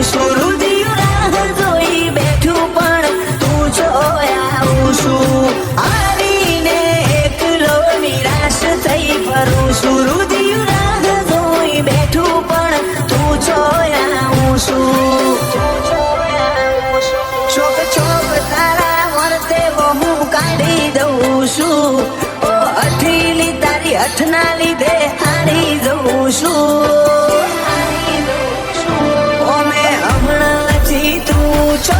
સુરુદિયું રાહ જોઈ બેઠું પણ તું છો આવું છું હારીને એકલો નિરાશ થઈ ફરું સુરુદિયું રાહ જોઈ બેઠું પણ તું છો આવું છું ચોક ચોક તારા વર્તે હું કાઢી દઉં છું ઓ અઠીલી તારી હઠના લીધે હારી જઉં છું ઓમે હમણાંથી તું છો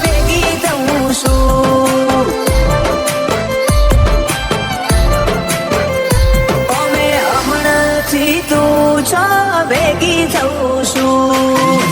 ભેગી દઉં છું ઓમે હમણાંથી તું છો ભેગી થઉં છું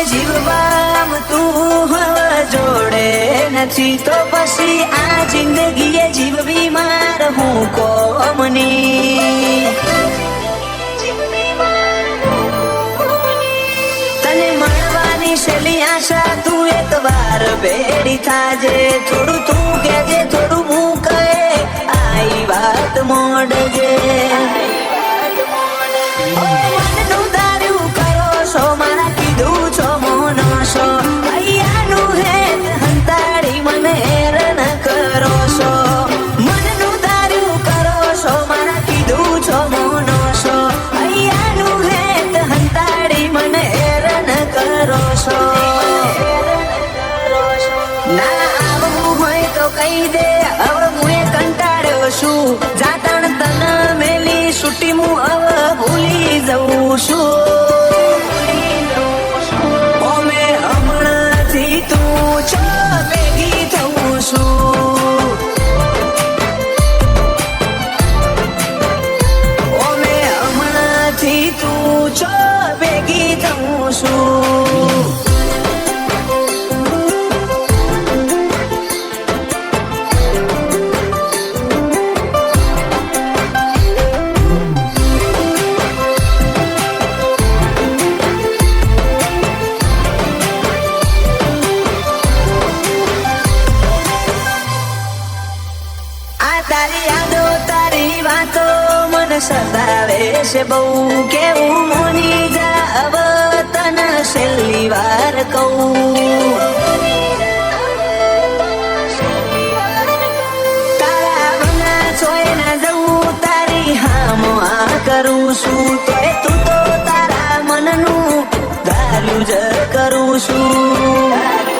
જીવવામ તું હવે જોડે નથી તો પછી આ જિંદગીએ જીવવી માર હું કોમની તને મળવાની છેલ્લી આશા તું એક વાર ભેડી થાજે થોડું તું કહેજે થોડું હું કહે આઈ વાત મોડજે મનનું દારૂ કરો છો મારા કીધું છો મોનો છો અહીંયાનું હે હંતાડી મને હેરાન કરો છો મનનું દારૂ કરો છો મારા કીધું છો મોનો છો અહીંયાનું હે હંતાડી મને હેરાન કરો છો ના આવું હોય તો કહી દે હવે હું કંટાળ્યો છું જાતણ તન મેલી છૂટી હું હવે ભૂલી જઉં છું ઓમે હમણાંથી તું છો ભેગી થઉં છું ઓમે હમણાંથી તું છો ભેગી થઉં છું તારી યાદો તારી વાતો મને સતાવે છે બહુ કેવું મોની જા હવે તને છેલ્લી વાર કહું તારા વગર છોય ના જવું તારી હામો આ કરું છું તોય તું તો તારા મનનું ધાર્યું જ કરું છું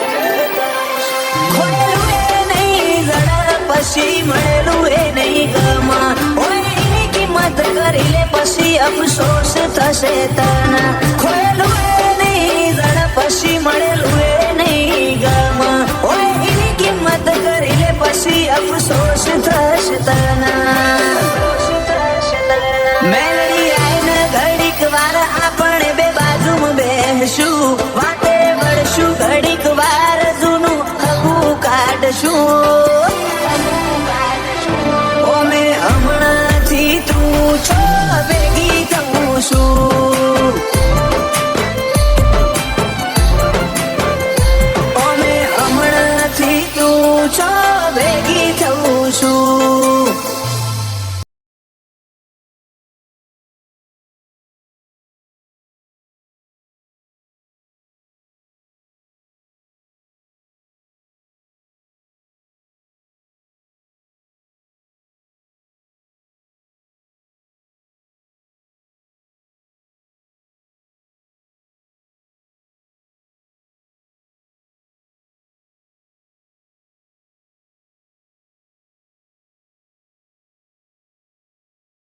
પછી મળેલું એ નહીં ગમા ઓય એની કિંમત કરી લે પછી અફસોસ થશે તને ખોયેલું એ નહીં જણ પછી મળેલું એ નહીં ગમા ઓય એની કિંમત કરી લે પછી અફસોસ થશે તને મેલડી આઈને ઘડીક વાર આપણે બે બાજુમાં બેસું વાતે વળશું ઘડીક વાર જૂનું હગું કાઢશું